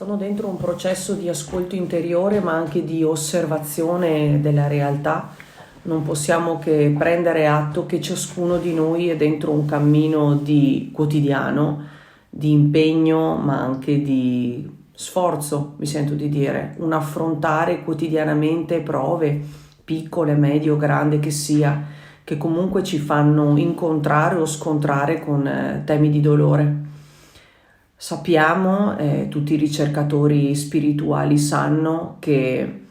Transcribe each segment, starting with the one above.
Stanno dentro un processo di ascolto interiore, ma anche di osservazione della realtà. Non possiamo che prendere atto che ciascuno di noi è dentro un cammino di quotidiano, di impegno, ma anche di sforzo, mi sento di dire, un affrontare quotidianamente prove, piccole, medie o grandi che sia, che comunque ci fanno incontrare o scontrare con temi di dolore. Sappiamo, tutti i ricercatori spirituali sanno che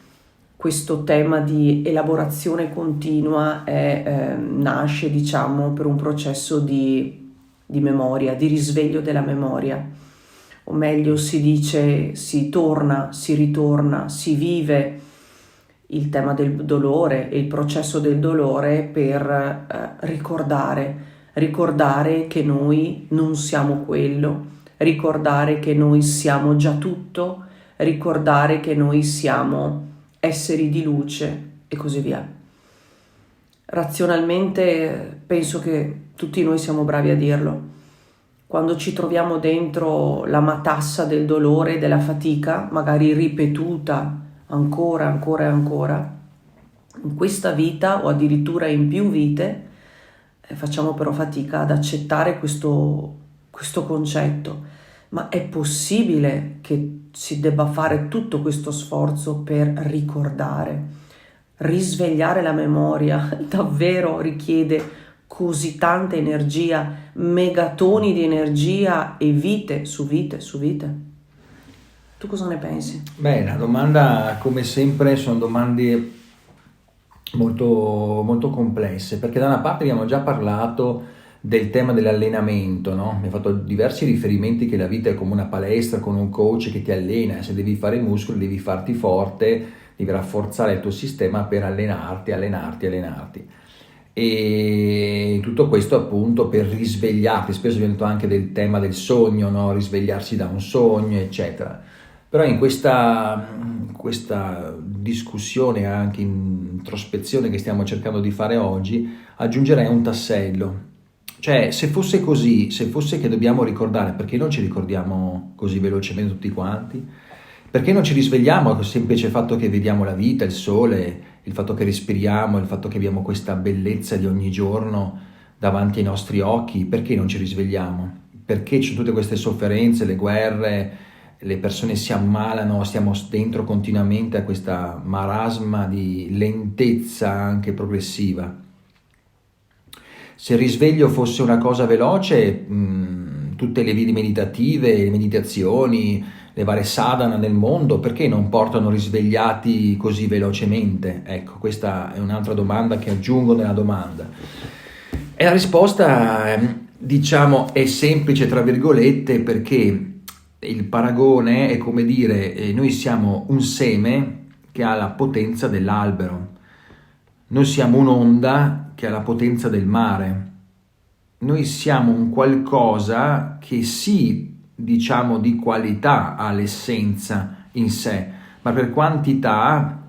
questo tema di elaborazione continua nasce, diciamo, per un processo di memoria, di risveglio della memoria, o meglio si dice si torna, si ritorna, si vive il tema del dolore e il processo del dolore per ricordare che noi non siamo quello, ricordare che noi siamo già tutto, ricordare che noi siamo esseri di luce e così via. Razionalmente penso che tutti noi siamo bravi a dirlo. Quando ci troviamo dentro la matassa del dolore e della fatica, magari ripetuta ancora e ancora, in questa vita o addirittura in più vite, facciamo però fatica ad accettare questo concetto. Ma è possibile che si debba fare tutto questo sforzo per ricordare, risvegliare la memoria? Davvero richiede così tanta energia, megatoni di energia e vite su vite su vite? Tu cosa ne pensi? Beh, la domanda, come sempre, sono domande molto, molto complesse, perché da una parte abbiamo già parlato del tema dell'allenamento, no? Mi ha fatto diversi riferimenti che la vita è come una palestra con un coach che ti allena, se devi fare muscoli devi farti forte, devi rafforzare il tuo sistema per allenarti. E tutto questo appunto per risvegliarti, spesso abbiamo detto anche del tema del sogno, no? Risvegliarsi da un sogno, eccetera. Però in questa discussione, anche introspezione che stiamo cercando di fare oggi, aggiungerei un tassello. Cioè, se fosse così, se fosse che dobbiamo ricordare, perché non ci ricordiamo così velocemente tutti quanti? Perché non ci risvegliamo con il semplice fatto che vediamo la vita, il sole, il fatto che respiriamo, il fatto che abbiamo questa bellezza di ogni giorno davanti ai nostri occhi? Perché non ci risvegliamo? Perché c'è tutte queste sofferenze, le guerre, le persone si ammalano, stiamo dentro continuamente a questa marasma di lentezza anche progressiva. Se il risveglio fosse una cosa veloce, tutte le vie meditative, le meditazioni, le varie sadhana nel mondo, perché non portano risvegliati così velocemente? Ecco, questa è un'altra domanda che aggiungo nella domanda. E la risposta, diciamo, è semplice, tra virgolette, perché il paragone è come dire, noi siamo un seme che ha la potenza dell'albero. Noi siamo un'onda che ha la potenza del mare. Noi siamo un qualcosa che sì, diciamo, di qualità ha l'essenza in sé, ma per quantità,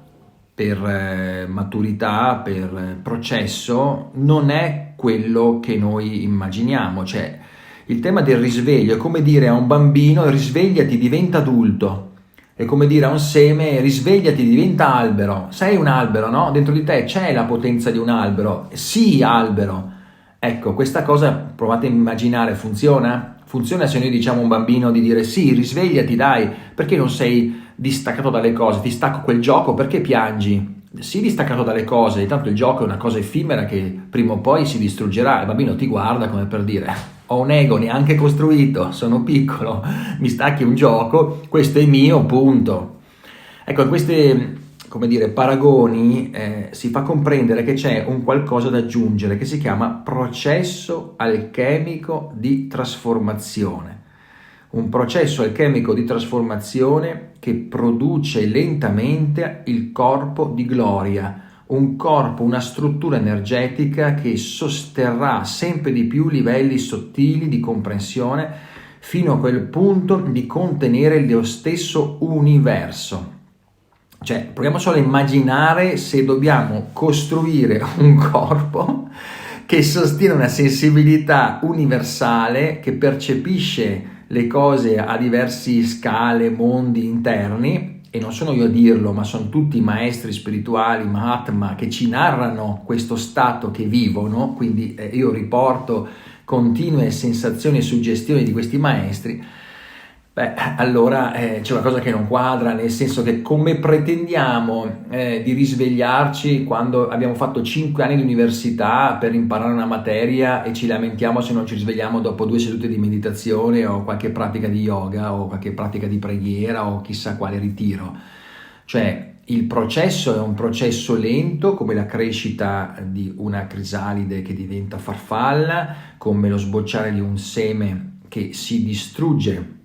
per maturità, per processo, non è quello che noi immaginiamo. Cioè, il tema del risveglio è come dire a un bambino: risvegliati, diventa adulto. È come dire a un seme: risvegliati, diventa albero. Sei un albero, no? Dentro di te c'è la potenza di un albero. Sii albero. Ecco, questa cosa provate a immaginare, funziona? Funziona se noi diciamo a un bambino di dire: sì, risvegliati, dai, perché non sei distaccato dalle cose? Ti stacco quel gioco, perché piangi? Sii distaccato dalle cose, intanto il gioco è una cosa effimera che prima o poi si distruggerà. Il bambino ti guarda come per dire: ho un ego neanche costruito, sono piccolo, mi stacchi un gioco, questo è mio, punto. Ecco, in questi, come dire, paragoni si fa comprendere che c'è un qualcosa da aggiungere che si chiama processo alchemico di trasformazione. Un processo alchemico di trasformazione che produce lentamente il corpo di gloria, un corpo, una struttura energetica che sosterrà sempre di più livelli sottili di comprensione fino a quel punto di contenere lo stesso universo. Cioè, proviamo solo a immaginare se dobbiamo costruire un corpo che sostiene una sensibilità universale, che percepisce le cose a diverse scale, mondi interni, e non sono io a dirlo, ma sono tutti i maestri spirituali, Mahatma, che ci narrano questo stato che vivono, quindi io riporto continue sensazioni e suggestioni di questi maestri. Beh, allora c'è qualcosa che non quadra, nel senso che come pretendiamo di risvegliarci quando abbiamo fatto 5 anni di università per imparare una materia e ci lamentiamo se non ci risvegliamo dopo 2 sedute di meditazione o qualche pratica di yoga o qualche pratica di preghiera o chissà quale ritiro. Cioè, il processo è un processo lento, come la crescita di una crisalide che diventa farfalla, come lo sbocciare di un seme che si distrugge,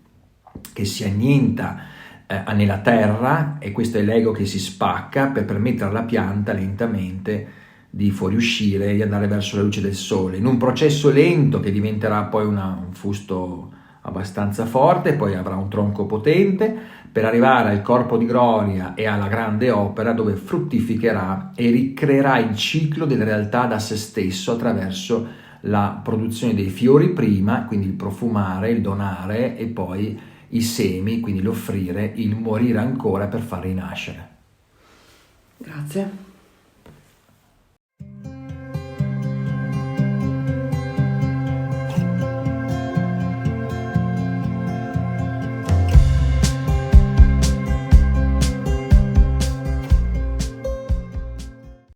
che si annienta nella terra, e questo è l'ego che si spacca per permettere alla pianta lentamente di fuoriuscire e di andare verso la luce del sole, in un processo lento che diventerà poi un fusto abbastanza forte, poi avrà un tronco potente, per arrivare al corpo di gloria e alla grande opera dove fruttificherà e ricreerà il ciclo della realtà da se stesso attraverso la produzione dei fiori prima, quindi il profumare, il donare, e poi i semi, quindi l'offrire, il morire ancora per far rinascere. Grazie.